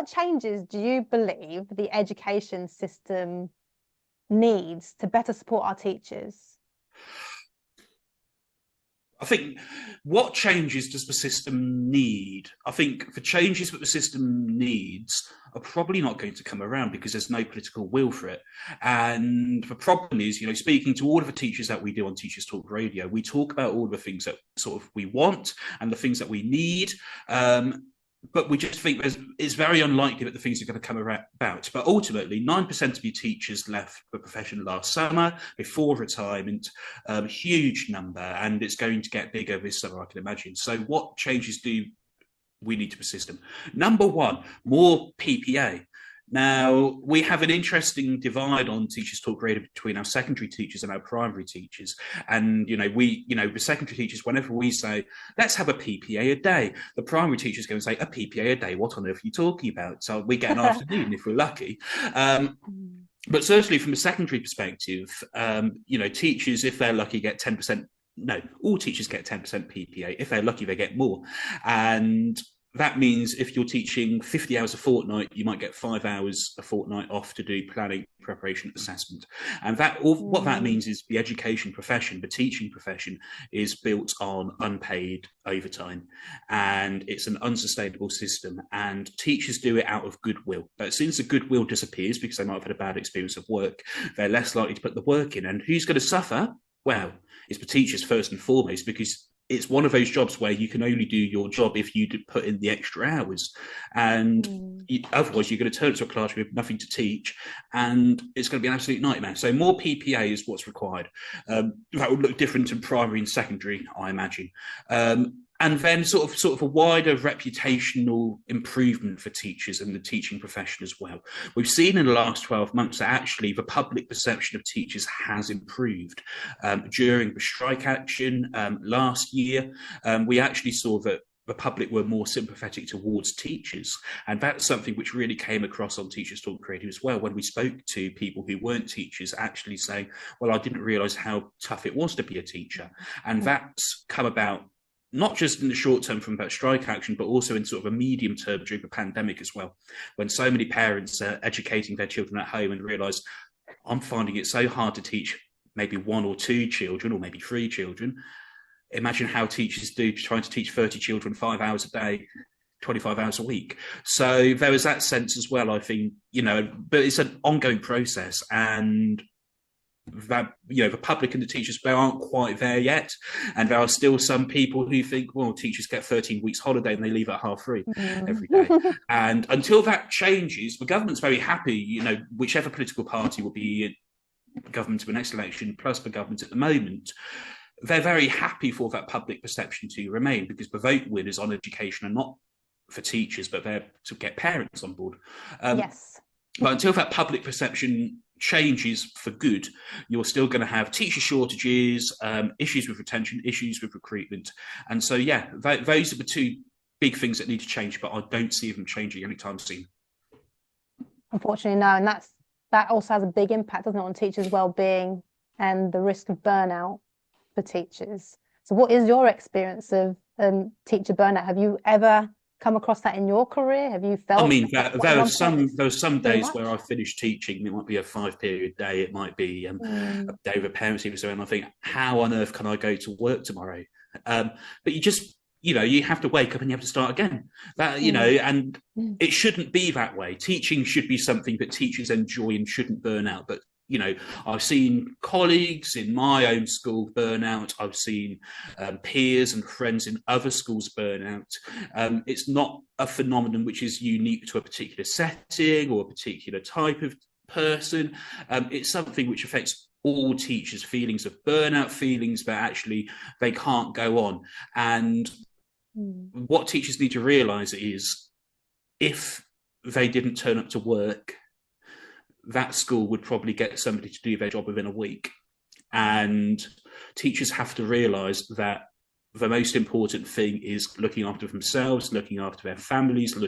what changes do you believe the education system needs to better support our teachers? I think, what changes does the system need? I think the changes that the system needs are probably not going to come around because there's no political will for it. And the problem is, speaking to all of the teachers that we do on Teachers Talk Radio, we talk about all the things that sort of we want and the things that we need. But we just think it's very unlikely that the things are going to come about. But ultimately, 9% of your teachers left the profession last summer before retirement, huge number, and it's going to get bigger this summer, I can imagine. So what changes do we need to the system? Number one, more PPA. Now, we have an interesting divide on Teachers Talk Radio between our secondary teachers and our primary teachers. And, the secondary teachers, whenever we say, let's have a PPA a day, the primary teachers go and say, a PPA a day, what on earth are you talking about? So we get an afternoon if we're lucky. But certainly from a secondary perspective, teachers, if they're lucky, get 10%. No, all teachers get 10% PPA. If they're lucky, they get more. And that means if you're teaching 50 hours a fortnight, you might get 5 hours a fortnight off to do planning, preparation, assessment. And what that means is the education profession, the teaching profession, is built on unpaid overtime. And it's an unsustainable system. And teachers do it out of goodwill. But as soon as the goodwill disappears, because they might have had a bad experience of work, they're less likely to put the work in. And who's going to suffer? Well, it's the teachers first and foremost, because it's one of those jobs where you can only do your job if you put in the extra hours. And otherwise you're going to turn to a classroom with nothing to teach, and it's going to be an absolute nightmare. So more PPA is what's required. That would look different in primary and secondary, I imagine. And then sort of a wider reputational improvement for teachers and the teaching profession as well. We've seen in the last 12 months that actually the public perception of teachers has improved. During the strike action last year, we actually saw that the public were more sympathetic towards teachers. And that's something which really came across on Teachers Talk Radio as well, when we spoke to people who weren't teachers, actually saying, well, I didn't realise how tough it was to be a teacher. And that's come about not just in the short term from that strike action, but also in sort of a medium term during the pandemic as well, when so many parents are educating their children at home and realise, I'm finding it so hard to teach maybe 1 or 2 children or maybe 3 children. Imagine how teachers do trying to teach 30 children 5 hours a day, 25 hours a week. So there was that sense as well, I think, but it's an ongoing process, and that the public and the teachers, they aren't quite there yet, and there are still some people who think, well, teachers get 13 weeks holiday and they leave at 3:30 every day. And until that changes, the government's very happy, whichever political party will be in government in the next election, plus the government at the moment, they're very happy for that public perception to remain, because the vote winners on education are not for teachers, but they're to get parents on board. Yes. But until that public perception changes for good, you're still going to have teacher shortages, issues with retention, issues with recruitment. And so, those are the 2 big things that need to change, but I don't see them changing anytime soon. Unfortunately, no. And that also has a big impact, doesn't it, on teachers' well-being and the risk of burnout for teachers. So what is your experience of teacher burnout? Have you ever come across that in your career? Have you felt? I mean, there are some days where I finish teaching. It might be a 5-period day. It might be a day with a parents' evening, and I think, how on earth can I go to work tomorrow? But you just, you have to wake up and you have to start again. And it shouldn't be that way. Teaching should be something that teachers enjoy and shouldn't burn out. But I've seen colleagues in my own school burn out. I've seen peers and friends in other schools burn out. It's not a phenomenon which is unique to a particular setting or a particular type of person. It's something which affects all teachers, feelings of burnout, feelings that actually they can't go on. And what teachers need to realise is, if they didn't turn up to work, that school would probably get somebody to do their job within a week. And teachers have to realise that the most important thing is looking after themselves, looking after their families,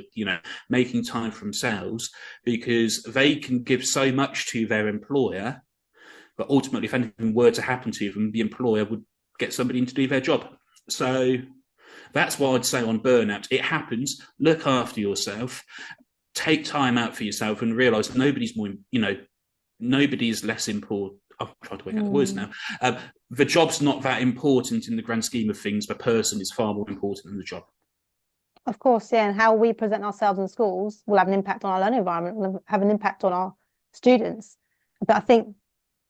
making time for themselves, because they can give so much to their employer, but ultimately, if anything were to happen to them, the employer would get somebody in to do their job. So that's what I'd say on burnout. It happens. Look after yourself. take time out for yourself and realize nobody's more, nobody is less important. I've tried to work out the words now. The job's not that important in the grand scheme of things. The person is far more important than the job. Of course, yeah, and how we present ourselves in schools will have an impact on our learning environment, will have an impact on our students. But I think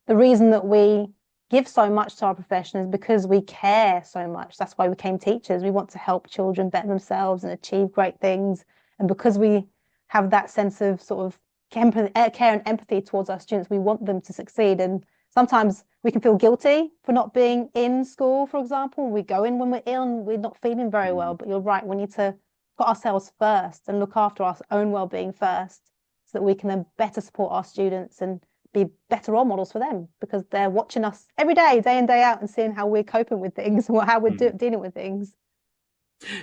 the reason that we give so much to our profession is because we care so much. That's why we became teachers. We want to help children better themselves and achieve great things. And because we have that sense of sort of care and empathy towards our students, we want them to succeed. And sometimes we can feel guilty for not being in school, for example. We go in when we're ill and we're not feeling very well. But you're right, we need to put ourselves first and look after our own well-being first so that we can then better support our students and be better role models for them, because they're watching us every day in, day out, and seeing how we're coping with things and how we're dealing with things.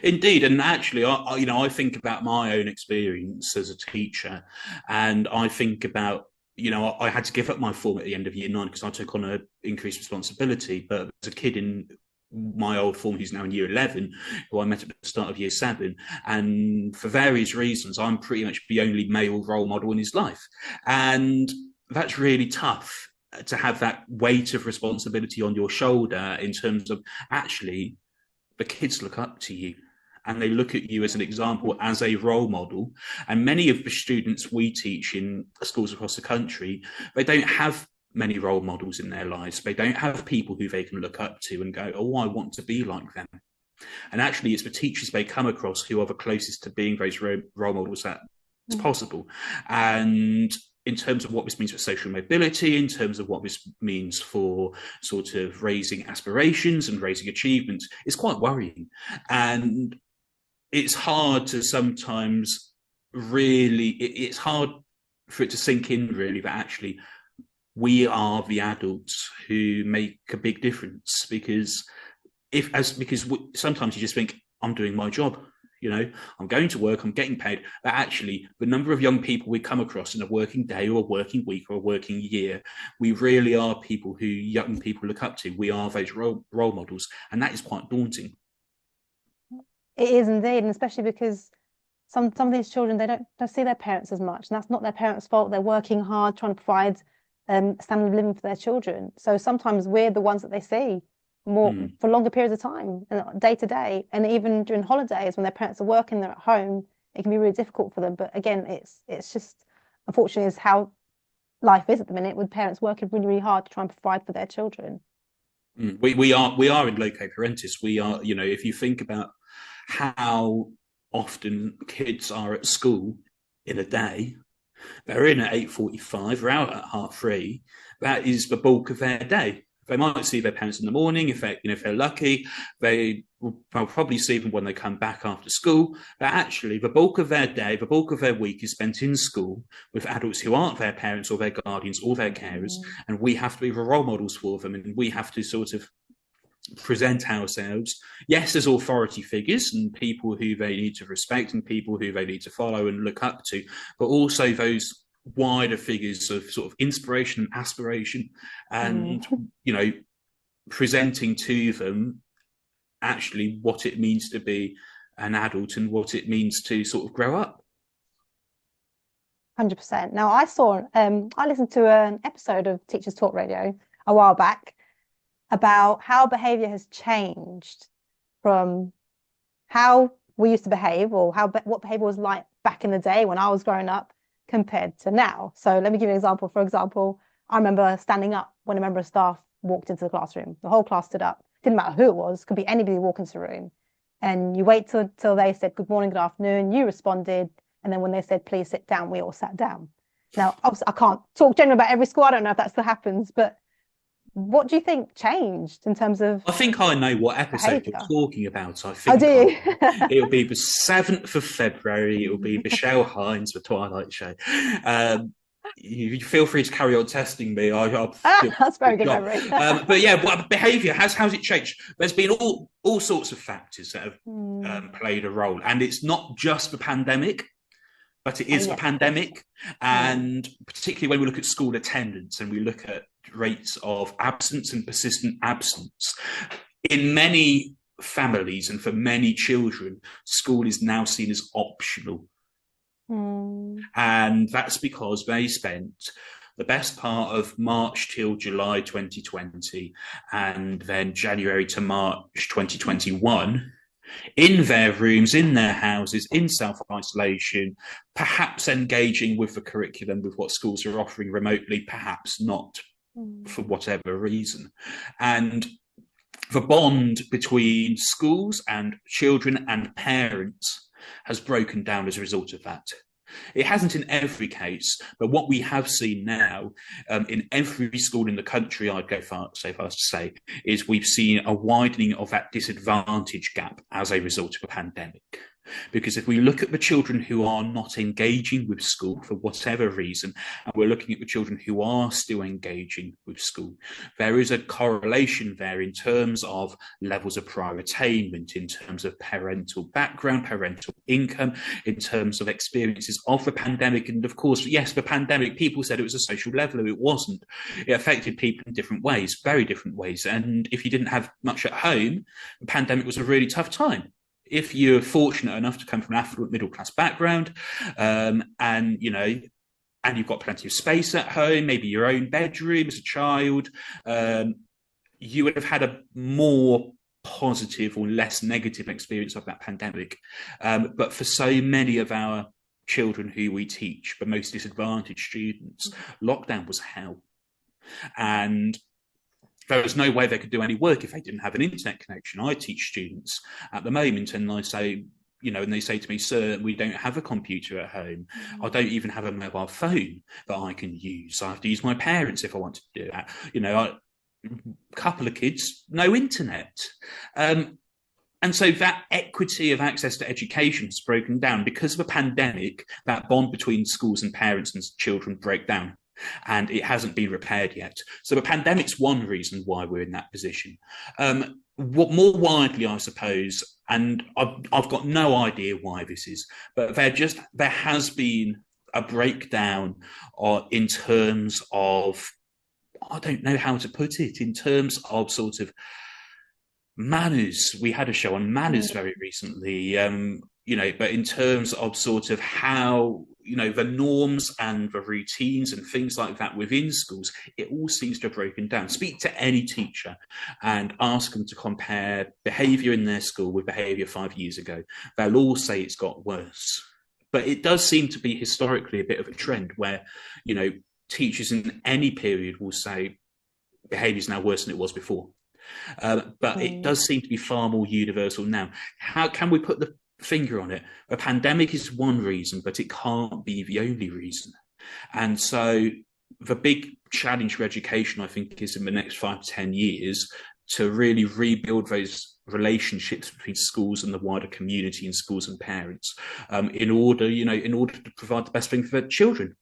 Indeed, and actually, I think about my own experience as a teacher, and I think about, I had to give up my form at the end of year 9 because I took on an increased responsibility. But as a kid in my old form, who's now in year 11, who I met at the start of year 7, and for various reasons, I'm pretty much the only male role model in his life, and that's really tough to have that weight of responsibility on your shoulder in terms of actually the kids look up to you and they look at you as an example, as a role model. And many of the students we teach in schools across the country, they don't have many role models in their lives. They don't have people who they can look up to and go, oh, I want to be like them. And actually, it's the teachers they come across who are the closest to being those role models that it's possible. And in terms of what this means for social mobility, in terms of what this means for sort of raising aspirations and raising achievements, it's quite worrying. And it's hard to sometimes it's hard for it to sink in, really, that actually we are the adults who make a big difference, because sometimes you just think, I'm doing my job. I'm going to work, I'm getting paid. But actually, the number of young people we come across in a working day or a working week or a working year, we really are people who young people look up to. We are those role models. And that is quite daunting. It is indeed, and especially because some of these children, they don't see their parents as much. And that's not their parents' fault. They're working hard, trying to provide a standard of living for their children. So sometimes we're the ones that they see more for longer periods of time, day to day, and even during holidays when their parents are working, they're at home, it can be really difficult for them. But again, it's just, unfortunately, is how life is at the minute, with parents working really, really hard to try and provide for their children. We are in loco parentis. We are, if you think about how often kids are at school in a day, they're in at 8:45, they're out at 3:30. That is the bulk of their day. They might see their parents in the morning if they're lucky. They'll probably see them when they come back after school. But actually, the bulk of their day, the bulk of their week is spent in school with adults who aren't their parents or their guardians or their carers. And we have to be the role models for them. And we have to sort of present ourselves, yes, as authority figures and people who they need to respect and people who they need to follow and look up to, but also those wider figures of sort of inspiration and aspiration, and presenting to them actually what it means to be an adult and what it means to sort of grow up. 100%. Now, I listened to an episode of Teachers Talk Radio a while back about how behaviour has changed from how we used to behave, or what behaviour was like back in the day when I was growing up compared to now. So let me give you an example. For example, I remember standing up when a member of staff walked into the classroom. The whole class stood up. Didn't matter who it was, could be anybody walking into the room. And you wait till they said good morning, good afternoon, you responded, and then when they said please sit down, we all sat down. Now, obviously, I can't talk generally about every school. I don't know if that still happens, but what do you think changed in terms of? I think I know what episode you're talking about. I think do you? It'll be the 7th of February. It'll be Michelle Hines, the Twilight Show. You feel free to carry on testing me. That's very good memory. But yeah, behaviour how's it changed? There's been all sorts of factors that have played a role, and it's not just the pandemic. But it is the pandemic, and particularly when we look at school attendance and we look at rates of absence and persistent absence, in many families and for many children, school is now seen as optional. And that's because they spent the best part of March till July 2020 and then January to March 2021 in their rooms, in their houses, in self-isolation, perhaps engaging with the curriculum, with what schools are offering remotely, perhaps not, for whatever reason. And the bond between schools and children and parents has broken down as a result of that. It hasn't in every case, but what we have seen now in every school in the country, I'd go so far as to say, is we've seen a widening of that disadvantage gap as a result of a pandemic. Because if we look at the children who are not engaging with school for whatever reason, and we're looking at the children who are still engaging with school, there is a correlation there in terms of levels of prior attainment, in terms of parental background, parental income, in terms of experiences of the pandemic. And of course, yes, the pandemic, people said it was a social leveler. It wasn't. It affected people in different ways, very different ways. And if you didn't have much at home, the pandemic was a really tough time. If you're fortunate enough to come from an affluent middle class background, and you've got plenty of space at home, maybe your own bedroom as a child, you would have had a more positive or less negative experience of that pandemic. But for so many of our children who we teach, the most disadvantaged students, lockdown was hell. And there was no way they could do any work if they didn't have an internet connection. I teach students at the moment, and I say, and they say to me, "Sir, we don't have a computer at home. I don't even have a mobile phone that I can use. I have to use my parents if I want to do that." A couple of kids, no internet. And so that equity of access to education has broken down. Because of a pandemic, that bond between schools and parents and children broke down. And it hasn't been repaired yet. So the pandemic's one reason why we're in that position. What more widely, I suppose, and I've got no idea why this is, but there has been a breakdown in terms of, I don't know how to put it, in terms of sort of manners. We had a show on manners very recently, but in terms of sort of how, the norms and the routines and things like that within schools, it all seems to have broken down. Speak to any teacher and ask them to compare behaviour in their school with behaviour 5 years ago. They'll all say it's got worse. But it does seem to be historically a bit of a trend where, teachers in any period will say behaviour is now worse than it was before. But it does seem to be far more universal now. How can we put the finger on it? A pandemic is one reason, but it can't be the only reason. And so the big challenge for education, I think, is in the next 5 to 10 years to really rebuild those relationships between schools and the wider community and schools and parents, in order to provide the best thing for children.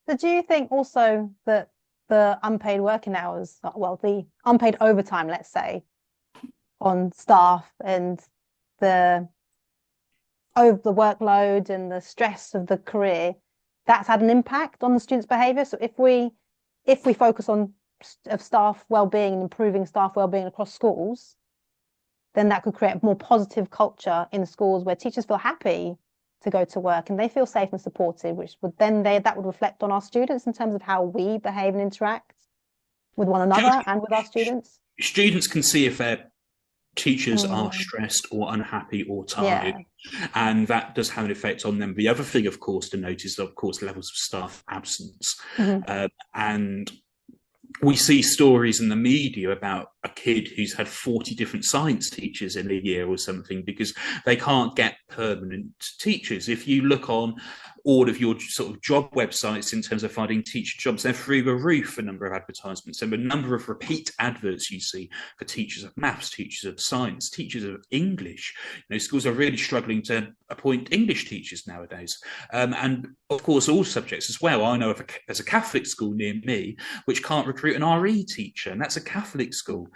So do you think also that the unpaid working hours, the unpaid overtime, let's say, on staff and the workload and the stress of the career, that's had an impact on the students' behaviour? So if we focus on staff well-being and improving staff well-being across schools, then that could create a more positive culture in schools where teachers feel happy to go to work and they feel safe and supported, which would then that would reflect on our students in terms of how we behave and interact with one another and with our students. Students can see if their teachers are stressed or unhappy or tired, and that does have an effect on them. The other thing, of course, to note is, of course, levels of staff absence. And we see stories in the media about a kid who's had 40 different science teachers in a year or something because they can't get permanent teachers. If you look on all of your sort of job websites in terms of finding teacher jobs, they're through the roof, a number of advertisements, and the number of repeat adverts you see for teachers of maths, teachers of science, teachers of English. Schools are really struggling to appoint English teachers nowadays. And of course, all subjects as well. I know there's a Catholic school near me which can't recruit an RE teacher, and that's a Catholic school.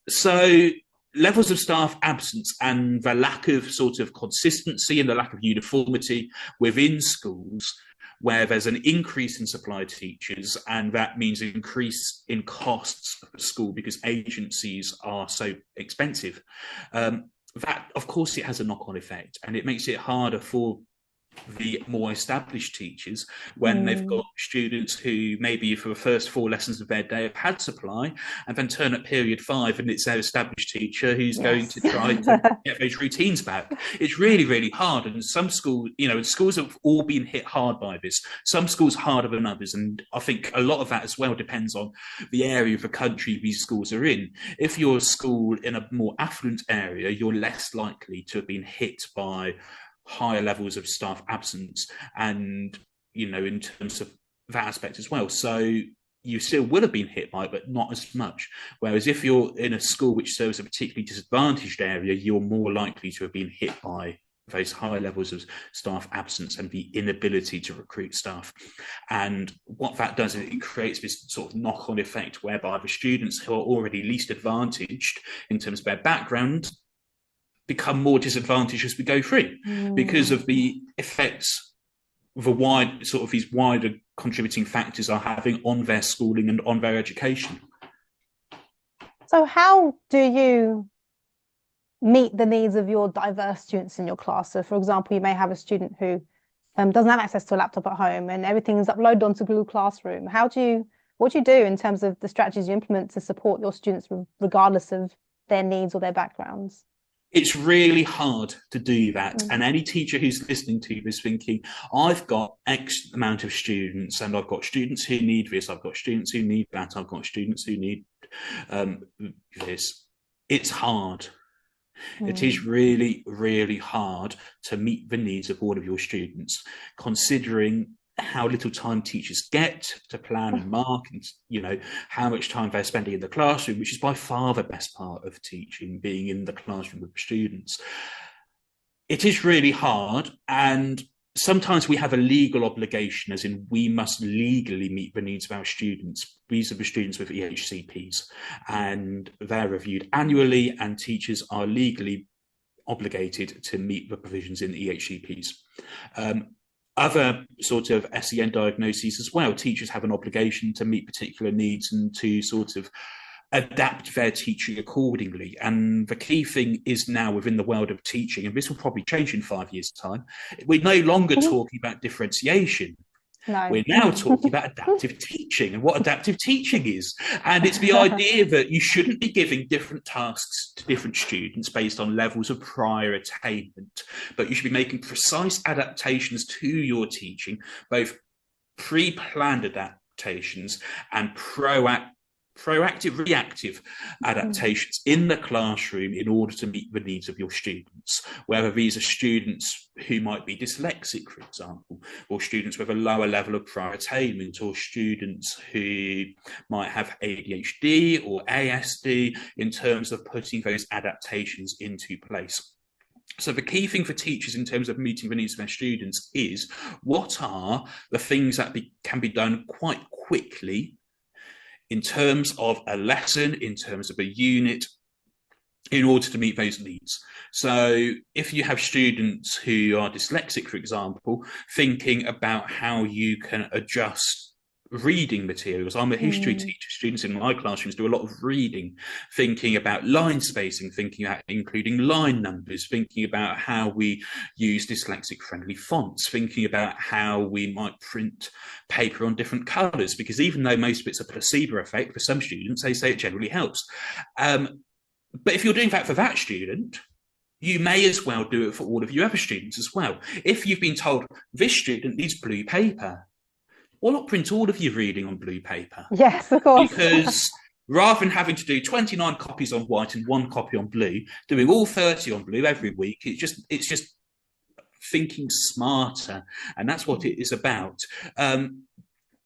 So levels of staff absence and the lack of sort of consistency and the lack of uniformity within schools, where there's an increase in supply of teachers, and that means an increase in costs of school because agencies are so expensive. That, of course, it has a knock-on effect, and it makes it harder for the more established teachers when they've got students who maybe for the first 4 lessons of their day have had supply, and then turn at period 5 and it's their established teacher who's going to try to get those routines back. It's really, really hard. And some schools, schools have all been hit hard by this. Some schools harder than others. And I think a lot of that as well depends on the area of the country these schools are in. If you're a school in a more affluent area, you're less likely to have been hit by higher levels of staff absence, and in terms of that aspect as well. So you still will have been hit by it, but not as much. Whereas if you're in a school which serves a particularly disadvantaged area, you're more likely to have been hit by those high levels of staff absence and the inability to recruit staff. And what that does is it creates this sort of knock-on effect whereby the students who are already least advantaged in terms of their background become more disadvantaged as we go through because of the effects these wider contributing factors are having on their schooling and on their education. So how do you meet the needs of your diverse students in your class? So for example, you may have a student who doesn't have access to a laptop at home and everything is uploaded onto Google Classroom. What do you do in terms of the strategies you implement to support your students regardless of their needs or their backgrounds? It's really hard to do that. And any teacher who's listening to this thinking, I've got X amount of students and I've got students who need this, I've got students who need that, I've got students who need this. It's hard. It is really, really hard to meet the needs of all of your students, considering how little time teachers get to plan and mark, and how much time they're spending in the classroom, which is by far the best part of teaching, being in the classroom with the students. It is really hard, and sometimes we have a legal obligation, as in we must legally meet the needs of our students. These are the students with EHCPs, and they're reviewed annually, and teachers are legally obligated to meet the provisions in EHCPs. Other sort of SEN diagnoses as well, teachers have an obligation to meet particular needs and to sort of adapt their teaching accordingly. And the key thing is now within the world of teaching, and this will probably change in 5 years' time, we're no longer talking about differentiation. No. We're now talking about adaptive teaching and what adaptive teaching is. And it's the idea that you shouldn't be giving different tasks to different students based on levels of prior attainment, but you should be making precise adaptations to your teaching, both pre-planned adaptations and proactive, reactive adaptations in the classroom in order to meet the needs of your students, whether these are students who might be dyslexic, for example, or students with a lower level of prior attainment, or students who might have ADHD or ASD, in terms of putting those adaptations into place. So the key thing for teachers in terms of meeting the needs of their students is, what are the things that can be done quite quickly in terms of a lesson, in terms of a unit, in order to meet those needs. So if you have students who are dyslexic, for example, thinking about how you can adjust reading materials. I'm a history teacher. Students in my classrooms do a lot of reading, thinking about line spacing, thinking about including line numbers, thinking about how we use dyslexic friendly fonts, thinking about how we might print paper on different colours, because even though most of it's a placebo effect, for some students, they say it generally helps. But if you're doing that for that student, you may as well do it for all of your other students as well. If you've been told this student needs blue paper, why not print all of your reading on blue paper? Yes, of course. Because rather than having to do 29 copies on white and 1 copy on blue, doing all 30 on blue every week, it's just thinking smarter. And that's what it is about.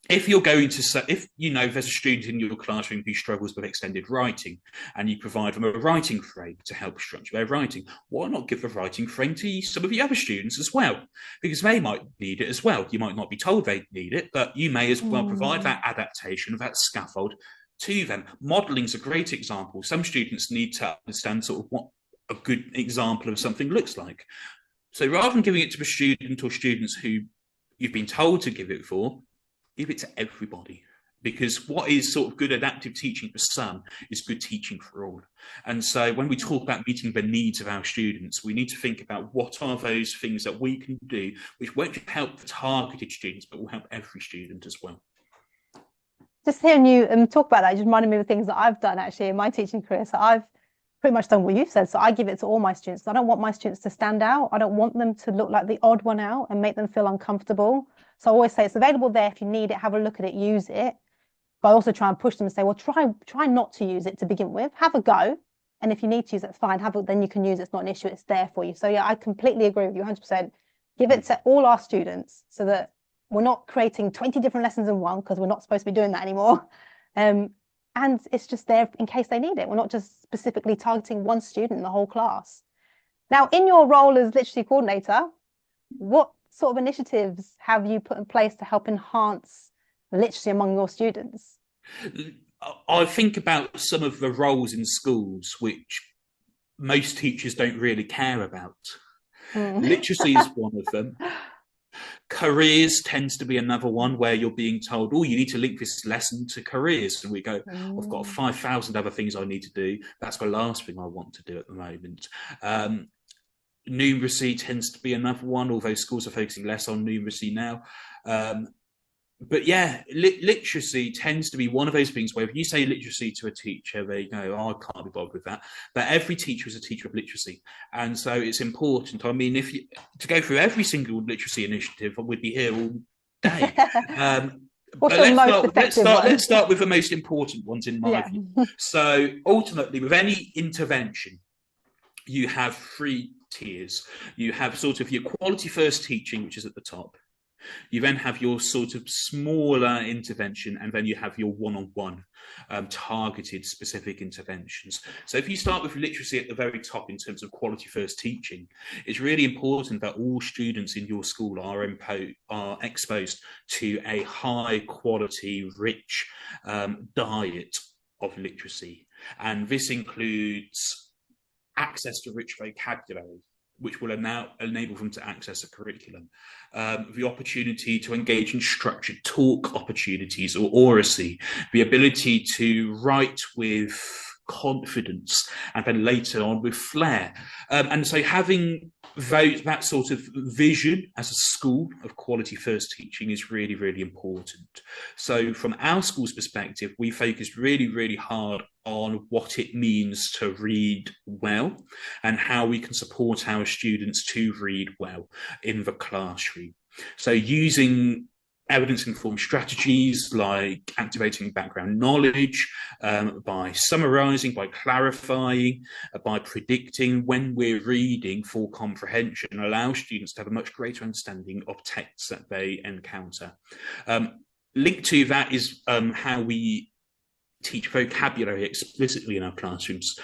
If you're going to, if you know there's a student in your classroom who struggles with extended writing, and you provide them a writing frame to help structure their writing, why not give the writing frame to some of the other students as well? Because they might need it as well. You might not be told they need it, but you may as well provide that adaptation of that scaffold to them. Modelling is a great example. Some students need to understand sort of what a good example of something looks like. So rather than giving it to a student or students who you've been told to give it for, give it to everybody. because what is sort of good adaptive teaching for some is good teaching for all. And so when we talk about meeting the needs of our students, we need to think about what are those things that we can do which won't help the targeted students, but will help every student as well. Just hearing you talk about that just reminded me of the things that I've done actually in my teaching career. So I've pretty much done what you've said. So I give it to all my students. I don't want my students to stand out. I don't want them to look like the odd one out and make them feel uncomfortable. So I always say it's available there if you need it, have a look at it, use it. But I also try and push them and say, well, try not to use it to begin with. Have a go. And if you need to use it, fine. Then you can use it. It's not an issue. It's there for you. So yeah, I completely agree with you 100%. Give it to all our students so that we're not creating 20 different lessons in one, because we're not supposed to be doing that anymore. And it's just there in case they need it. We're not just specifically targeting one student in the whole class. Now, in your role as literacy coordinator, what sort of initiatives have you put in place to help enhance literacy among your students? I think about some of the roles in schools which most teachers don't really care about. Literacy is one of them. Careers tends to be another one where you're being told, oh, you need to link this lesson to careers. And we go, I've got 5,000 other things I need to do. That's the last thing I want to do at the moment. Numeracy tends to be another one, although schools are focusing less on numeracy now. But yeah, literacy tends to be one of those things where if you say literacy to a teacher, they go, oh, I can't be bothered with that. But every teacher is a teacher of literacy. And so it's important. I mean, to go through every single literacy initiative, we'd be here all day. Let's start with the most important ones in my view. So ultimately, with any intervention, you have 3 tiers. You have sort of your quality first teaching, which is at the top. You then have your sort of smaller intervention, and then you have your one-on-one targeted specific interventions. So if you start with literacy at the very top in terms of quality first teaching, it's really important that all students in your school are exposed to a high quality, rich diet of literacy. And this includes access to rich vocabulary, which will now enable them to access a curriculum. The opportunity to engage in structured talk opportunities or oracy, the ability to write with confidence, and then later on with flair. And so having that sort of vision as a school of quality first teaching is really, really important. So from our school's perspective, we focused really, really hard on what it means to read well and how we can support our students to read well in the classroom. So using evidence-informed strategies like activating background knowledge, by summarising, by clarifying, by predicting when we're reading for comprehension, allows students to have a much greater understanding of texts that they encounter. Linked to that is how we teach vocabulary explicitly in our classrooms.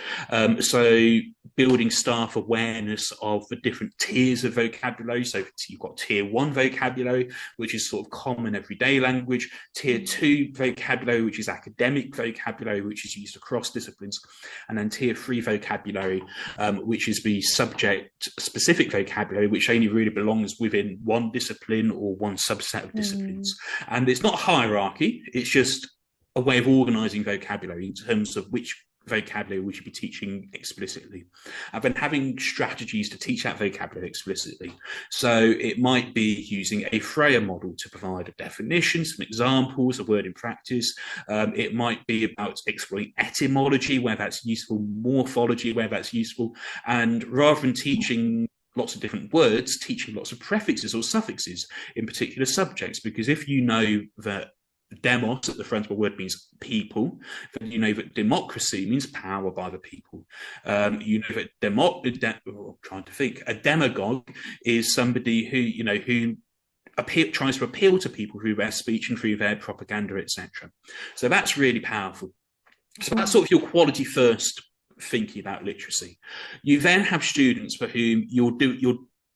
So building staff awareness of the different tiers of vocabulary. So you've got tier 1 vocabulary, which is sort of common everyday language, tier 2 vocabulary, which is academic vocabulary, which is used across disciplines, and then tier 3 vocabulary, which is the subject specific vocabulary, which only really belongs within one discipline or one subset of disciplines. And it's not a hierarchy, it's just a way of organising vocabulary in terms of which vocabulary we should be teaching explicitly, and then having strategies to teach that vocabulary explicitly. So it might be using a Freya model to provide a definition, some examples, a word in practice. It might be about exploring etymology, where that's useful, morphology, where that's useful, and rather than teaching lots of different words, teaching lots of prefixes or suffixes in particular subjects, because if you know that demos at the front of a word means people, then you know that democracy means power by the people. You know that a demagogue is somebody who tries to appeal to people through their speech and through their propaganda, etc. So that's really powerful. So that's sort of your quality first thinking about literacy. You then have students for whom you're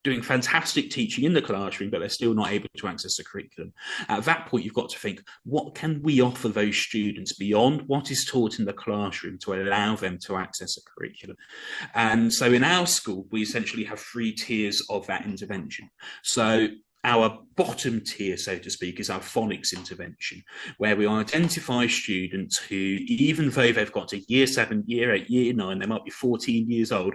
doing fantastic teaching in the classroom, but they're still not able to access the curriculum. At that point, you've got to think, what can we offer those students beyond what is taught in the classroom to allow them to access a curriculum? And so in our school, we essentially have 3 tiers of that intervention. So our bottom tier, so to speak, is our phonics intervention, where we identify students who, even though they've got to year 7, year 8, year 9, they might be 14 years old,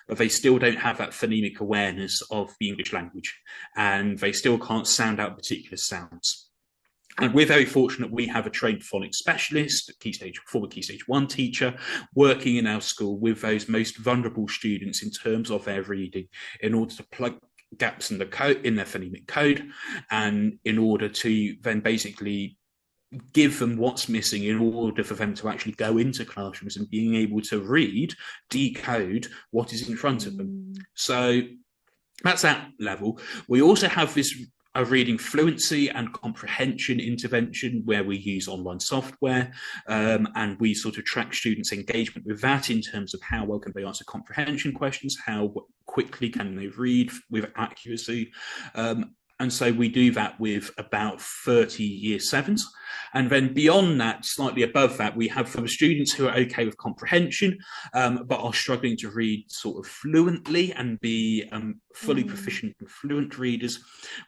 but they still don't have that phonemic awareness of the English language, and they still can't sound out particular sounds. And we're very fortunate we have a trained phonics specialist, former Key Stage 1 teacher, working in our school with those most vulnerable students in terms of their reading, in order to plug gaps in their phonemic code, and in order to then basically give them what's missing in order for them to actually go into classrooms and being able to read, decode what is in front of them. So that's that level. We also have this a reading fluency and comprehension intervention, where we use online software, and we sort of track students' engagement with that in terms of how well can they answer comprehension questions, how quickly can they read with accuracy. And so we do that with about 30 year 7s. And then beyond that, slightly above that, we have for the students who are okay with comprehension, but are struggling to read sort of fluently and be fully proficient and fluent readers.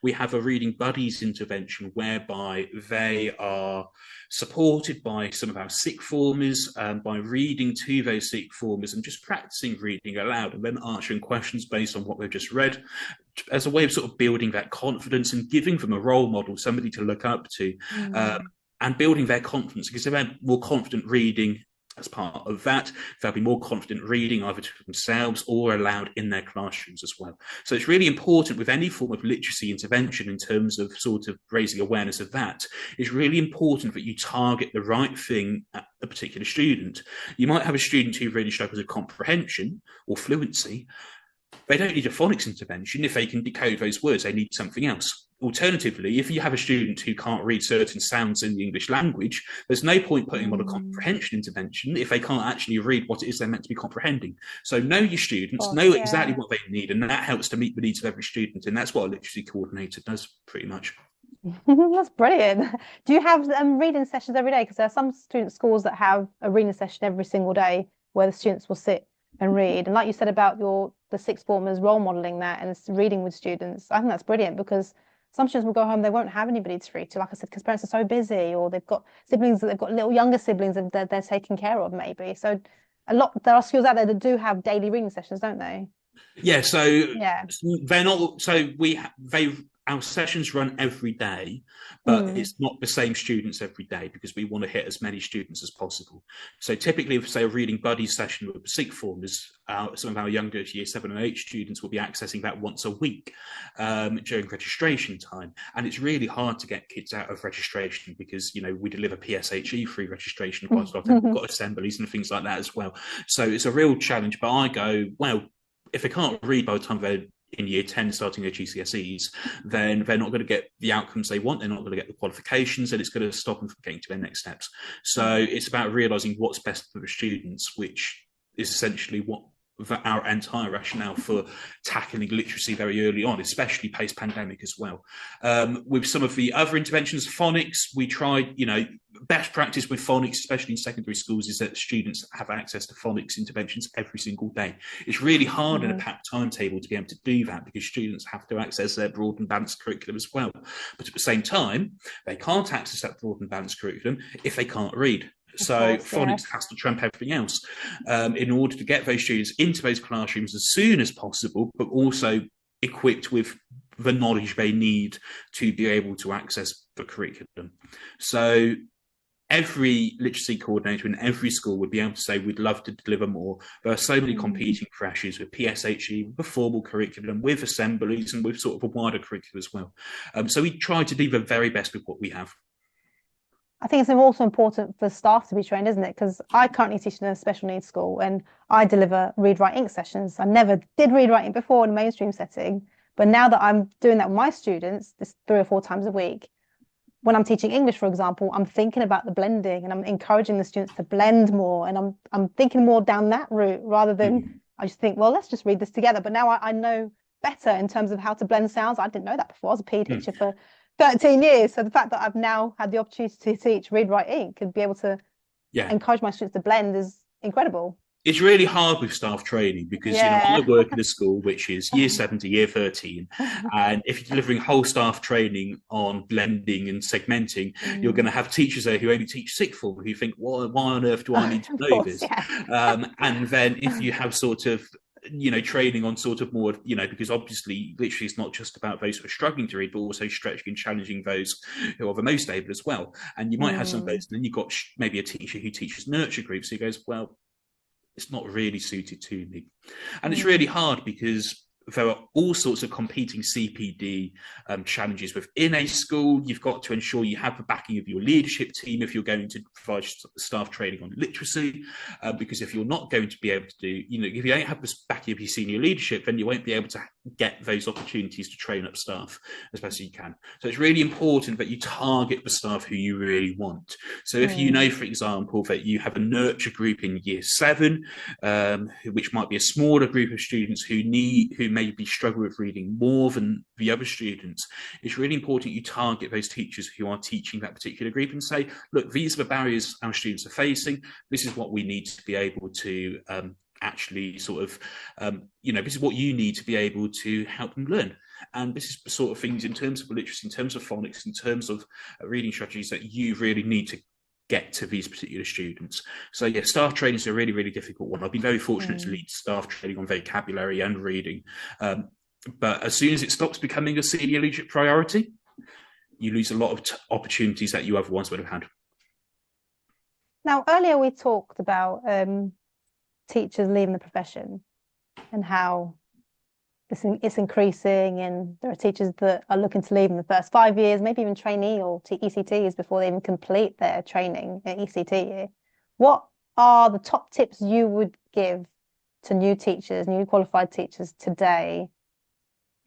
We have a reading buddies intervention, whereby they are supported by some of our sixth formers, by reading to those sixth formers and just practicing reading aloud, and then answering questions based on what they've just read, as a way of sort of building that confidence and giving them a role model, somebody to look up to, and building their confidence, because if they're more confident reading as part of that, they'll be more confident reading either to themselves or aloud in their classrooms as well. So it's really important with any form of literacy intervention, in terms of sort of raising awareness of that, it's really important that you target the right thing at a particular student. You might have a student who really struggles with comprehension or fluency. They don't need a phonics intervention. If they can decode those words, they need something else. Alternatively, if you have a student who can't read certain sounds in the English language, there's no point putting them on a comprehension intervention if they can't actually read what it is they're meant to be comprehending. So know your students, know exactly what they need, and that helps to meet the needs of every student. And that's what a literacy coordinator does, pretty much. That's brilliant. Do you have reading sessions every day? Because there are some schools that have a reading session every single day where the students will sit and read. And like you said about the sixth formers role modeling that and reading with students, I think that's brilliant, because some students will go home, they won't have anybody to read to, like I said, because parents are so busy, or they've got siblings, that they've got little younger siblings that they're taking care of maybe. So there are schools out there that do have daily reading sessions, don't they? Yeah, so they're not, so our sessions run every day, but it's not the same students every day, because we want to hit as many students as possible. So typically, if, say, a reading buddies session with sixth formers, some of our younger year 7 and 8 students will be accessing that once a week during registration time. And it's really hard to get kids out of registration, because, you know, we deliver PSHE free registration quite often. We've got assemblies and things like that as well. So it's a real challenge. But I go, well, if they can't read by the time they're in year 10 starting their GCSEs, then they're not going to get the outcomes they want, they're not going to get the qualifications, and it's going to stop them from getting to their next steps. So it's about realising what's best for the students, which is essentially what our entire rationale for tackling literacy very early on, especially post-pandemic as well. With some of the other interventions, phonics, we tried, you know, best practice with phonics, especially in secondary schools, is that students have access to phonics interventions every single day. It's really hard in a packed timetable to be able to do that, because students have to access their broad and balanced curriculum as well. But at the same time, they can't access that broad and balanced curriculum if they can't read. So phonics has to trump everything else in order to get those students into those classrooms as soon as possible, but also equipped with the knowledge they need to be able to access the curriculum. So every literacy coordinator in every school would be able to say, we'd love to deliver more. There are so many competing pressures with PSHE, with the formal curriculum, with assemblies, and with sort of a wider curriculum as well. So we try to do the very best with what we have. I think it's also important for staff to be trained, isn't it? Because I currently teach in a special needs school, and I deliver read, write, ink sessions. I never did read, write, ink before in a mainstream setting. But now that I'm doing that with my students, this 3 or 4 times a week, when I'm teaching English, for example, I'm thinking about the blending, and I'm encouraging the students to blend more. And I'm thinking more down that route, rather than I just think, well, let's just read this together. But now I know better in terms of how to blend sounds. I didn't know that before. I was a PE teacher for 13 years. So the fact that I've now had the opportunity to teach read, write, ink and be able to encourage my students to blend is incredible. it's really hard with staff training because, I work in a school which is year 7 to year 13. And if you're delivering whole staff training on blending and segmenting, you're going to have teachers there who only teach sixth form who think, well, why on earth do I need to know this? And then if you have sort of, training on sort of more, because obviously, literally, it's not just about those who are struggling to read, but also stretching and challenging those who are the most able as well. And you might have some of those, and then you've got maybe a teacher who teaches nurture groups who goes, well, it's not really suited to me. And it's really hard because there are all sorts of competing CPD challenges within a school. You've got to ensure you have the backing of your leadership team if you're going to provide staff training on literacy, because if you're not going to be able to do, if you don't have the backing of your senior leadership, then you won't be able to get those opportunities to train up staff as best as you can. So it's really important that you target the staff who you really want. So if you know, for example, that you have a nurture group in year 7, which might be a smaller group of students who maybe struggle with reading more than the other students, it's really important you target those teachers who are teaching that particular group and say, look, these are the barriers our students are facing. This is what we need to be able to actually sort of, this is what you need to be able to help them learn. And this is the sort of things in terms of literacy, in terms of phonics, in terms of reading strategies that you really need to get to these particular students. So yeah, staff training is a really, really difficult one. I've been very fortunate to lead staff training on vocabulary and reading. But as soon as it stops becoming a senior leadership priority, you lose a lot of opportunities that you otherwise would have had. Now, earlier we talked about teachers leaving the profession and how it's increasing, and there are teachers that are looking to leave in the first 5 years, maybe even trainee or ECTs before they even complete their training at ECT year. What are the top tips you would give to new teachers, new qualified teachers today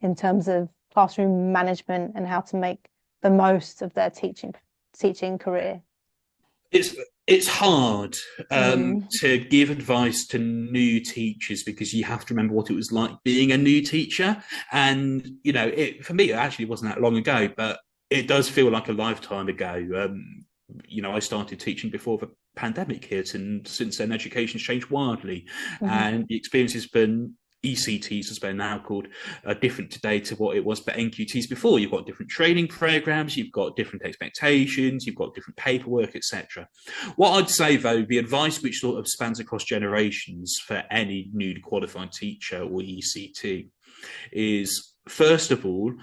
in terms of classroom management and how to make the most of their teaching career? It's hard to give advice to new teachers because you have to remember what it was like being a new teacher. And, for me, it actually wasn't that long ago, but it does feel like a lifetime ago. I started teaching before the pandemic hit, and since then, education's changed wildly. And the experience has been ECTs, as they're now called, are different today to what it was for NQTs before. You've got different training programs, you've got different expectations, you've got different paperwork, etc. What I'd say, though, the advice which sort of spans across generations for any newly qualified teacher or ECT is, first of all,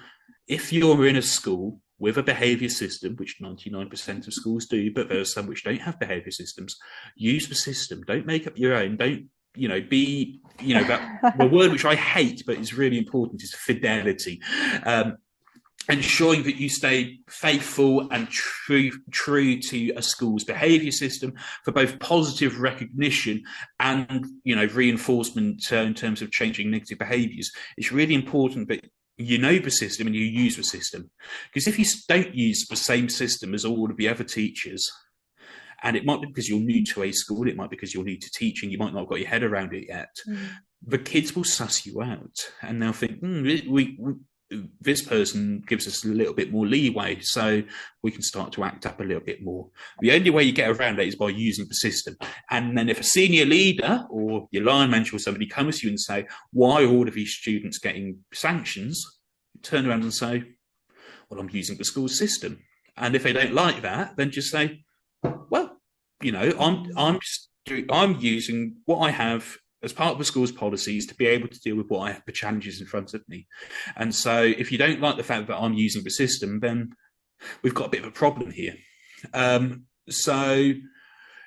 if you're in a school with a behaviour system, which 99% of schools do, but there are some which don't have behaviour systems, use the system. Don't make up your own. Don't that the word which I hate but is really important is fidelity. Ensuring that you stay faithful and true to a school's behaviour system for both positive recognition and reinforcement in terms of changing negative behaviours. It's really important that you know the system and you use the system, because if you don't use the same system as all of the other teachers, and it might be because you're new to a school, it might be because you're new to teaching, you might not have got your head around it yet. The kids will suss you out and they'll think, this person gives us a little bit more leeway, so we can start to act up a little bit more. The only way you get around it is by using the system. And then if a senior leader or your line manager or somebody comes to you and say, why are all of these students getting sanctions? Turn around and say, well, I'm using the school system. And if they don't like that, then just say, well, I'm using what I have as part of the school's policies to be able to deal with what I have, the challenges in front of me. And so if you don't like the fact that I'm using the system, then we've got a bit of a problem here. So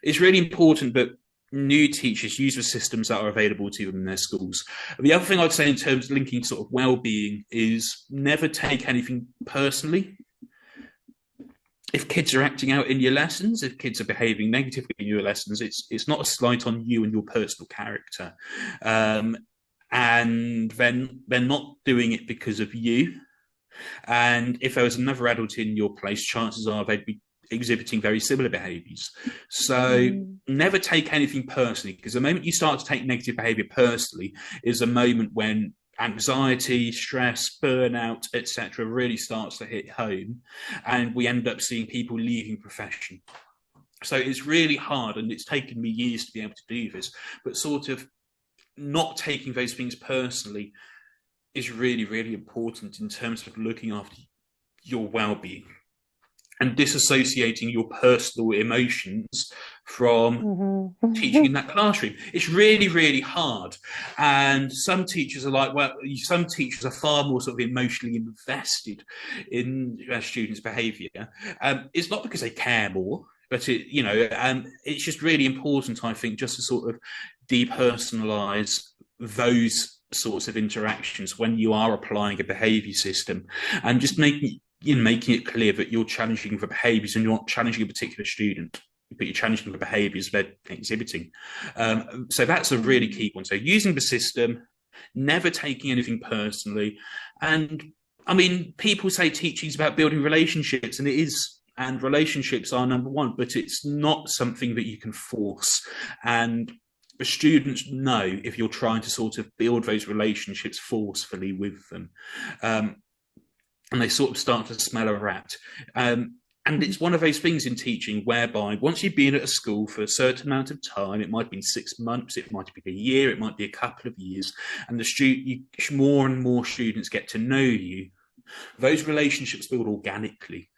it's really important that new teachers use the systems that are available to them in their schools. The other thing I'd say in terms of linking sort of well-being is never take anything personally. If kids are acting out in your lessons, if kids are behaving negatively in your lessons, it's not a slight on you and your personal character. And then they're not doing it because of you. And if there was another adult in your place, chances are they'd be exhibiting very similar behaviours. So never take anything personally, because the moment you start to take negative behaviour personally is a moment when anxiety, stress, burnout, etc. really starts to hit home, and we end up seeing people leaving profession. So it's really hard, and it's taken me years to be able to do this, but sort of not taking those things personally is really, really important in terms of looking after your well-being and disassociating your personal emotions from teaching in that classroom. It's really, really hard. And some teachers are like, well, some teachers are far more sort of emotionally invested in students' behaviour. It's not because they care more, but it's just really important, I think, just to sort of depersonalise those sorts of interactions when you are applying a behaviour system, and just making it clear that you're challenging the behaviours and you're not challenging a particular student, but you're challenging the behaviours they're exhibiting. So that's a really key one. So using the system, never taking anything personally. And I mean, people say teaching is about building relationships, and it is, and relationships are number one, but it's not something that you can force. And the students know if you're trying to sort of build those relationships forcefully with them. And they sort of start to smell a rat. And it's one of those things in teaching whereby once you've been at a school for a certain amount of time, it might be 6 months, it might be a year, it might be a couple of years, and more and more students get to know you, those relationships build organically.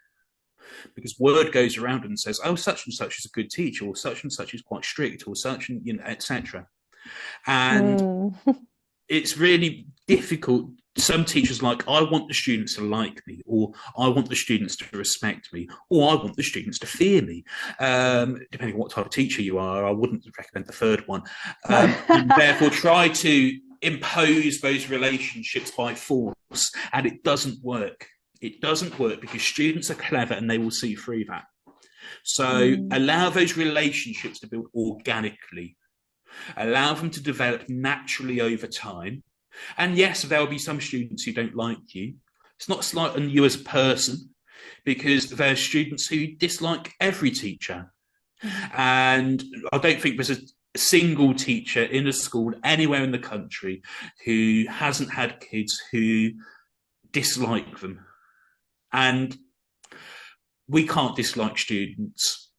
Because word goes around and says, oh, such and such is a good teacher, or such and such is quite strict, or such, and etc. And it's really difficult. Some teachers are like, I want the students to like me, or I want the students to respect me, or I want the students to fear me. Depending on what type of teacher you are, I wouldn't recommend the third one. And therefore try to impose those relationships by force, and it doesn't work. It doesn't work because students are clever and they will see through that. So allow those relationships to build organically. Allow them to develop naturally over time. And yes, there will be some students who don't like you. It's not a slight on you as a person, because there are students who dislike every teacher. And I don't think there's a single teacher in a school anywhere in the country who hasn't had kids who dislike them. And we can't dislike students,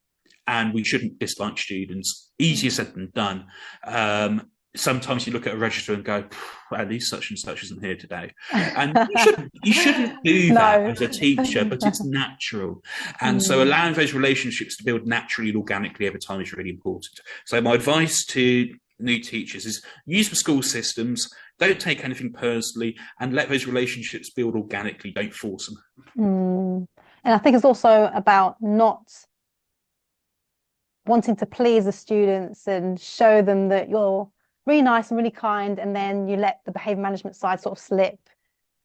and we shouldn't dislike students. Easier said than done. Sometimes you look at a register and go, at least such and such isn't here today. And you shouldn't do that as a teacher, but it's natural. And so allowing those relationships to build naturally and organically over time is really important. So my advice to new teachers is use the school systems, don't take anything personally, and let those relationships build organically. Don't force them. And I think it's also about not wanting to please the students and show them that you're really nice and really kind, and then you let the behaviour management side sort of slip.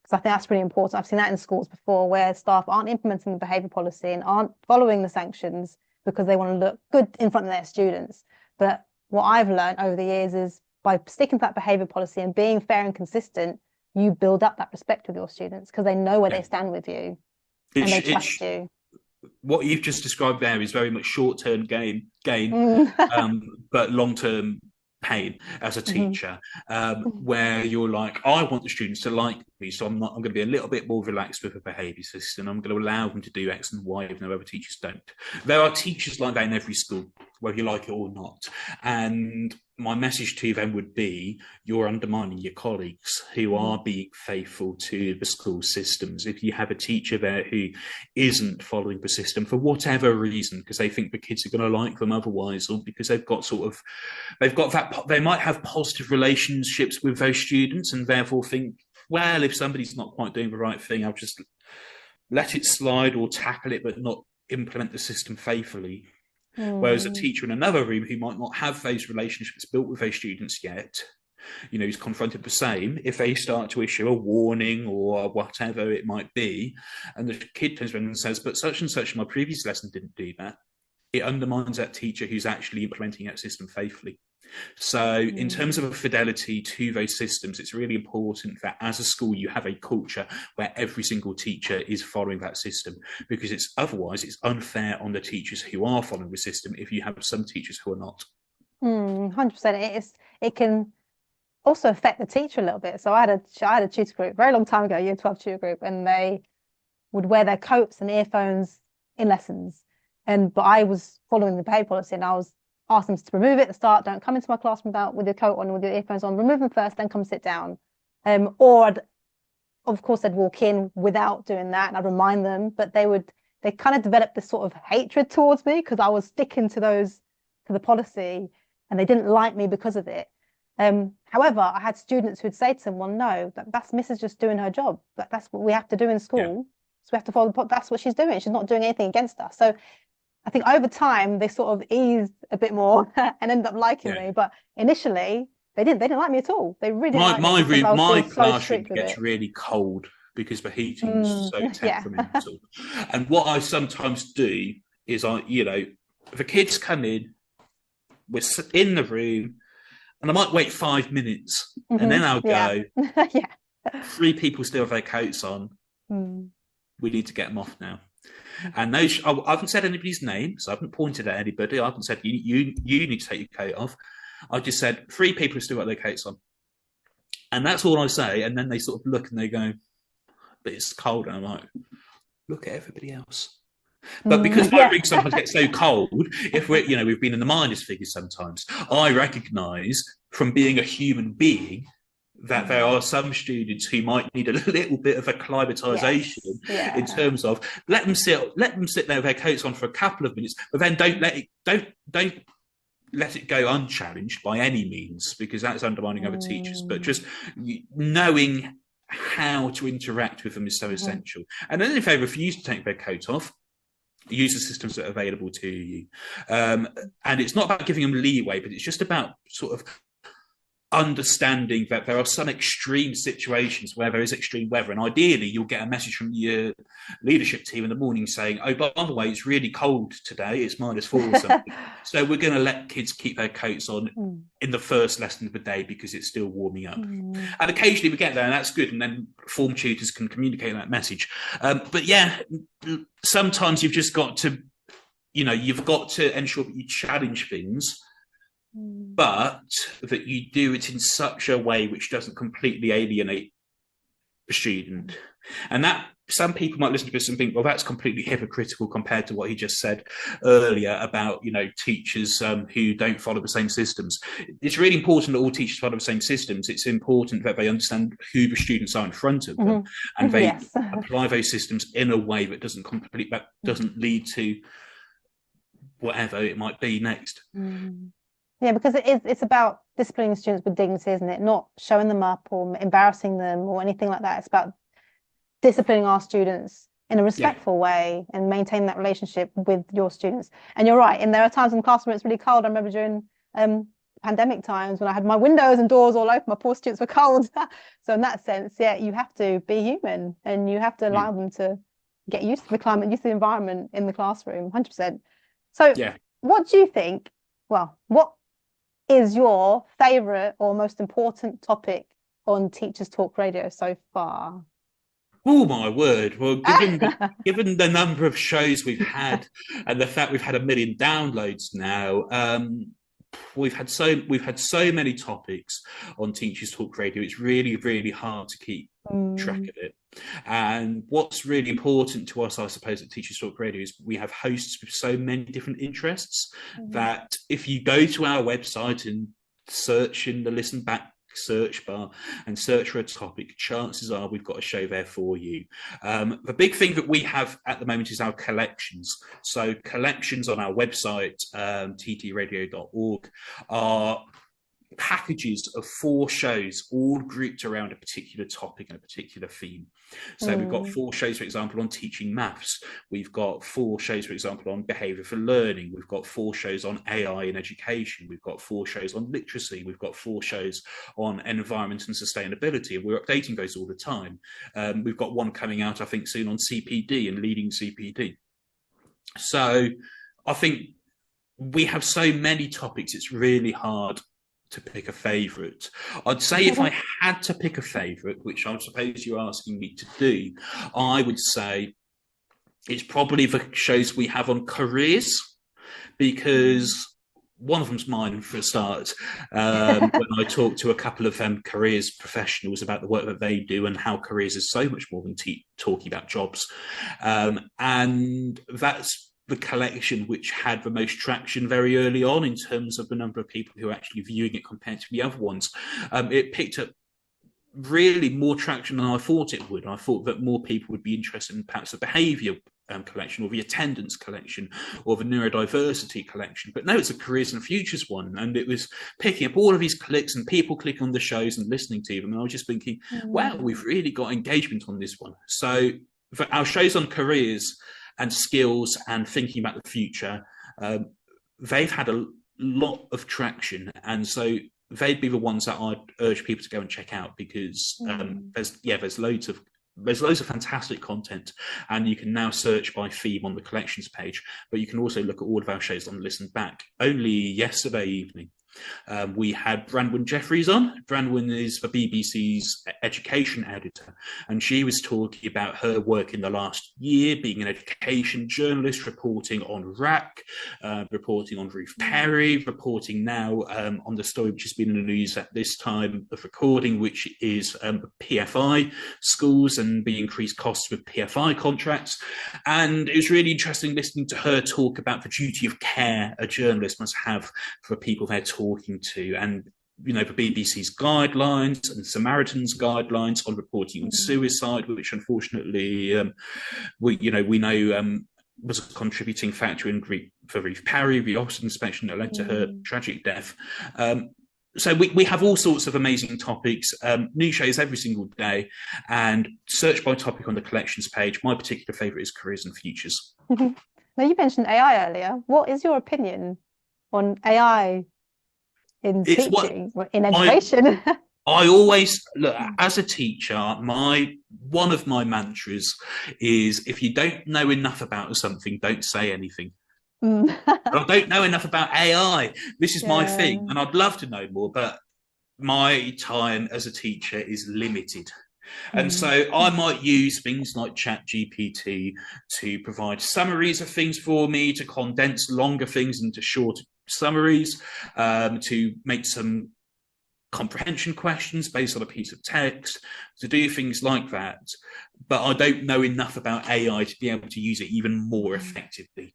Because I think that's really important. I've seen that in schools before, where staff aren't implementing the behaviour policy and aren't following the sanctions because they want to look good in front of their students. But what I've learned over the years is by sticking to that behaviour policy and being fair and consistent, you build up that respect with your students because they know where they stand with you and they trust you. What you've just described there is very much short-term gain, but long-term pain as a teacher, where you're like, I want the students to like me, so I'm going to be a little bit more relaxed with a behaviour system. I'm going to allow them to do X and Y, even though other teachers don't. There are teachers like that in every school, whether you like it or not. And my message to them would be, you're undermining your colleagues who are being faithful to the school systems. If you have a teacher there who isn't following the system for whatever reason, because they think the kids are going to like them otherwise, or because they might have positive relationships with those students and therefore think, well, if somebody's not quite doing the right thing, I'll just let it slide or tackle it, but not implement the system faithfully. Whereas a teacher in another room who might not have those relationships built with those students yet, who's confronted the same, if they start to issue a warning or whatever it might be, and the kid turns around and says, but such and such in my previous lesson didn't do that, it undermines that teacher who's actually implementing that system faithfully. So in terms of a fidelity to those systems, it's really important that as a school you have a culture where every single teacher is following that system, because otherwise it's unfair on the teachers who are following the system if you have some teachers who are not. 100%. It can also affect the teacher a little bit. So I had a tutor group very long time ago, year 12 tutor group, and they would wear their coats and earphones in lessons. But I was following the behaviour policy, and I was asked them to remove it at the start. Don't come into my classroom with your coat on, with your earphones on. Remove them first, then come sit down. Or of course, they'd walk in without doing that, and I'd remind them. But they kind of developed this sort of hatred towards me because I was sticking to the policy, and they didn't like me because of it. However, I had students who'd say to them, well, no, that's Mrs. just doing her job. That's what we have to do in school. Yeah. So we have to follow that's what she's doing. She's not doing anything against us. So I think over time, they sort of eased a bit more and ended up liking me. But initially, they didn't like me at all. They really my classroom gets really cold because the heating's so temperamental. And what I sometimes do is if the kids come in, we're in the room, and I might wait 5 minutes, and then I'll go, 3 people still have their coats on. We need to get them off now. And I haven't said anybody's name, so I haven't pointed at anybody. I haven't said, you need to take your coat off. I just said, 3 people have still got their coats on. And that's all I say. And then they sort of look and they go, but it's cold. And I'm like, look at everybody else. But because my rig sometimes gets so cold, if we've been in the minus figures sometimes, I recognise from being a human being that there are some students who might need a little bit of acclimatisation in terms of let them sit there with their coats on for a couple of minutes, but then don't let it go unchallenged by any means, because that's undermining other teachers. But just knowing how to interact with them is so essential. And then if they refuse to take their coat off, use the systems that are available to you. And it's not about giving them leeway, but it's just about sort of understanding that there are some extreme situations where there is extreme weather, and ideally you'll get a message from your leadership team in the morning saying, oh, by the way, it's really cold today, it's -4 or something. So we're going to let kids keep their coats on in the first lesson of the day because it's still warming up. And occasionally we get there, and that's good, and then form tutors can communicate that message. But sometimes you've just got to ensure that you challenge things, but that you do it in such a way which doesn't completely alienate the student. And that some people might listen to this and think, well, that's completely hypocritical compared to what he just said earlier about, teachers who don't follow the same systems. It's really important that all teachers follow the same systems. It's important that they understand who the students are in front of them, and they apply those systems in a way that doesn't lead to whatever it might be next. Yeah, because it's about disciplining students with dignity, isn't it? Not showing them up or embarrassing them or anything like that. It's about disciplining our students in a respectful way and maintaining that relationship with your students. And you're right. And there are times in the classroom it's really cold. I remember during pandemic times when I had my windows and doors all open, my poor students were cold. So in that sense, you have to be human, and you have to allow them to get used to the climate, used to the environment in the classroom, 100%. So what do you think? Well, what is your favourite or most important topic on Teachers Talk Radio so far? Oh my word! Well, given the number of shows we've had and the fact we've had 1 million downloads now, we've had so many topics on Teachers Talk Radio. It's really, really hard to keep track of it. And what's really important to us, I suppose, at Teachers Talk Radio is we have hosts with so many different interests that if you go to our website and search in the listen back search bar and search for a topic, chances are we've got a show there for you. The big thing that we have at the moment is our collections. So collections on our website, ttradio.org, are packages of 4 shows all grouped around a particular topic and a particular theme. So we've got 4 shows, for example, on teaching maths. We've got 4 shows, for example, on behaviour for learning. We've got 4 shows on AI in education. We've got 4 shows on literacy. We've got 4 shows on environment and sustainability. And we're updating those all the time. We've got one coming out, I think, soon on CPD and leading CPD. So I think we have so many topics, it's really hard to pick a favourite. I'd say if I had to pick a favourite, which I suppose you're asking me to do, I would say it's probably the shows we have on careers, because one of them's mine for a start. When I talk to a couple of careers professionals about the work that they do and how careers is so much more than talking about jobs. And that's the collection which had the most traction very early on in terms of the number of people who are actually viewing it compared to the other ones. It picked up really more traction than I thought it would. I thought that more people would be interested in perhaps the behaviour collection, or the attendance collection, or the neurodiversity collection. But no, it's a careers and futures one. And it was picking up all of these clicks and people clicking on the shows and listening to them. And I was just thinking, wow, we've really got engagement on this one. So for our shows on careers and skills and thinking about the future, they've had a lot of traction. And so they'd be the ones that I'd urge people to go and check out, because there's loads of fantastic content, and you can now search by theme on the collections page, but you can also look at all of our shows on Listen Back. Only yesterday evening, we had Branwen Jeffries on. Branwen is the BBC's education editor, and she was talking about her work in the last year being an education journalist, reporting on RAC, reporting on Ruth Perry, reporting now on the story which has been in the news at this time of recording, which is PFI schools and the increased costs with PFI contracts. And it was really interesting listening to her talk about the duty of care a journalist must have for people they're talking to, and the BBC's guidelines and Samaritan's guidelines on reporting on suicide, which unfortunately we know was a contributing factor for Ruth Perry, the Oxford inspection that led to her tragic death. So we have all sorts of amazing topics, new shows every single day, and search by topic on the collections page. My particular favourite is careers and futures. Now, you mentioned AI earlier. What is your opinion on AI in teaching, in education? I always look, as a teacher, one of my mantras is, if you don't know enough about something, don't say anything. I don't know enough about AI. This is my thing, and I'd love to know more, but my time as a teacher is limited. And so I might use things like ChatGPT to provide summaries of things for me, to condense longer things into shorter summaries, to make some comprehension questions based on a piece of text, to do things like that. But I don't know enough about AI to be able to use it even more effectively.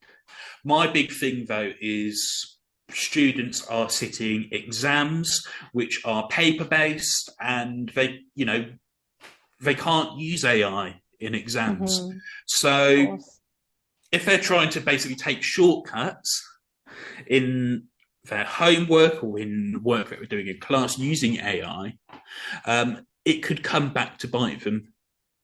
My big thing, though, is students are sitting exams which are paper-based, and they can't use AI in exams. So if they're trying to basically take shortcuts in their homework or in work that we're doing in class using AI, it could come back to bite them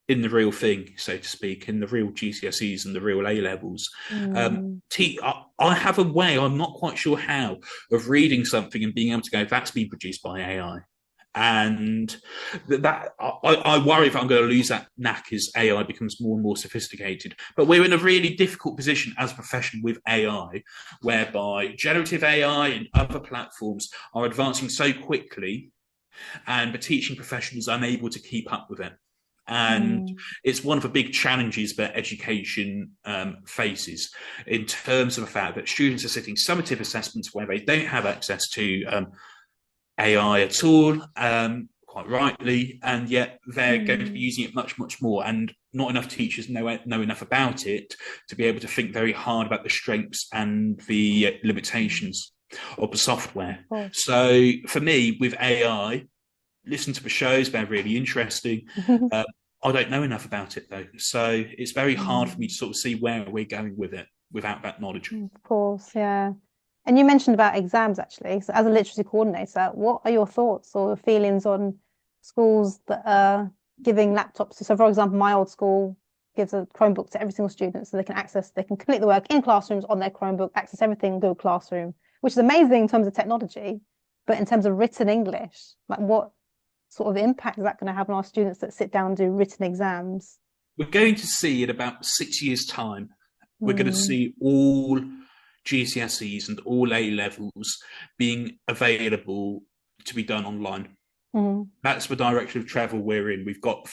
in the real thing, so to speak, in the real GCSEs and the real A-levels. I have a way, I'm not quite sure how, of reading something and being able to go, that's been produced by AI. And I worry if I'm going to lose that knack as AI becomes more and more sophisticated. But we're in a really difficult position as a profession with AI, whereby generative AI and other platforms are advancing so quickly, and the teaching profession is unable to keep up with it. And it's one of the big challenges that education faces, in terms of the fact that students are sitting summative assessments where they don't have access to AI at all, quite rightly, and yet they're going to be using it much, much more, and not enough teachers know enough about it to be able to think very hard about the strengths and the limitations of the software. So for me, with AI, listen to the shows, they're really interesting. I don't know enough about it, though, so it's very hard for me to sort of see where we're going with it without that knowledge. Of course, yeah. And you mentioned about exams, actually. So as a literacy coordinator, what are your thoughts or feelings on schools that are giving laptops? So, for example, my old school gives a Chromebook to every single student, so they can complete the work in classrooms on their Chromebook, access everything in Google Classroom, which is amazing in terms of technology. But in terms of written English, like, what sort of impact is that going to have on our students that sit down and do written exams? We're going to see in about 6 years' time, we're going to see all GCSEs and all A levels being available to be done online. That's the direction of travel we're in. We've got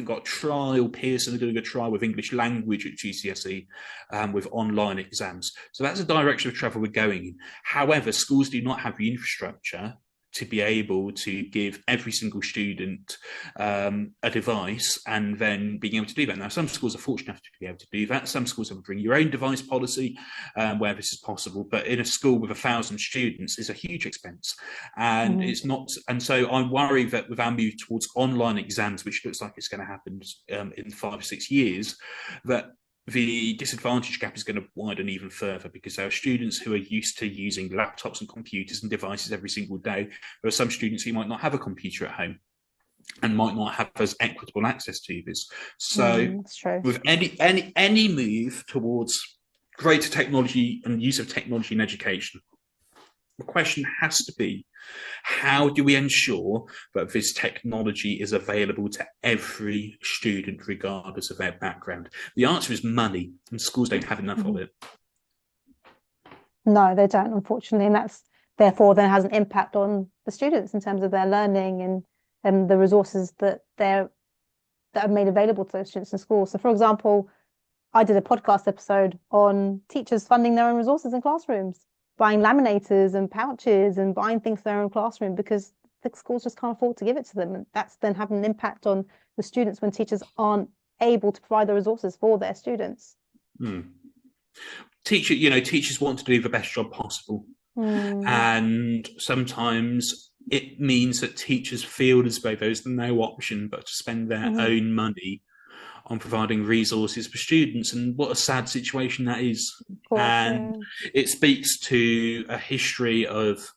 got trial, Pearson are doing a trial with English language at GCSE with online exams. So that's the direction of travel we're going in. However, schools do not have the infrastructure to be able to give every single student a device and then being able to do that. Now, some schools are fortunate enough to be able to do that. Some schools have a bring your own device policy where this is possible. But in a school with 1,000 students is a huge expense. And it's not. And so I worry that with our move towards online exams, which looks like it's going to happen in 5 or 6 years, that the disadvantage gap is going to widen even further, because there are students who are used to using laptops and computers and devices every single day. There are some students who might not have a computer at home and might not have as equitable access to this. So with any move towards greater technology and use of technology in education, the question has to be, how do we ensure that this technology is available to every student, regardless of their background? The answer is money, and schools don't have enough of it. No, they don't, unfortunately, and that's therefore then has an impact on the students in terms of their learning and the resources that are made available to those students in school. So, for example, I did a podcast episode on teachers funding their own resources in classrooms, buying laminators and pouches and buying things for their own classroom, because the schools just can't afford to give it to them. And that's then having an impact on the students when teachers aren't able to provide the resources for their students. Teachers want to do the best job possible. And sometimes it means that teachers feel as though there's no option but to spend their own money on providing resources for students, and what a sad situation that is. And it speaks to a history of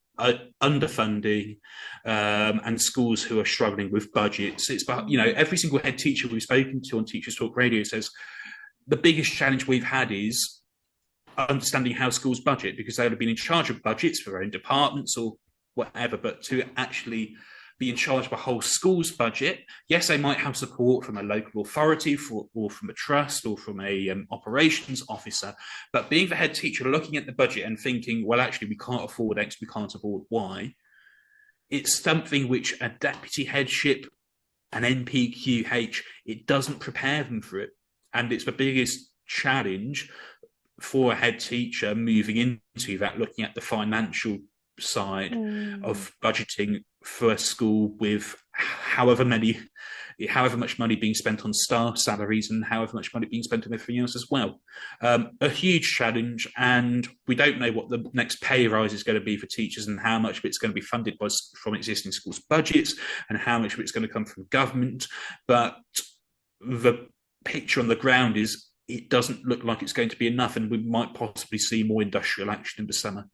underfunding and schools who are struggling with budgets. It's about, every single head teacher we've spoken to on Teachers Talk Radio says the biggest challenge we've had is understanding how schools budget, because they would have been in charge of budgets for their own departments or whatever, but to actually be in charge of a whole school's budget. Yes, they might have support from a local authority or from a trust or from a operations officer, but being the head teacher, looking at the budget and thinking, well, actually, we can't afford X, we can't afford Y, it's something which a deputy headship, an NPQH, it doesn't prepare them for it. And it's the biggest challenge for a head teacher moving into that, looking at the financial side of budgeting for a school with however much money being spent on staff salaries and however much money being spent on everything else as well. A huge challenge, and we don't know what the next pay rise is going to be for teachers and how much of it's going to be funded from existing schools' budgets and how much of it's going to come from government. But the picture on the ground is it doesn't look like it's going to be enough, and we might possibly see more industrial action in the summer.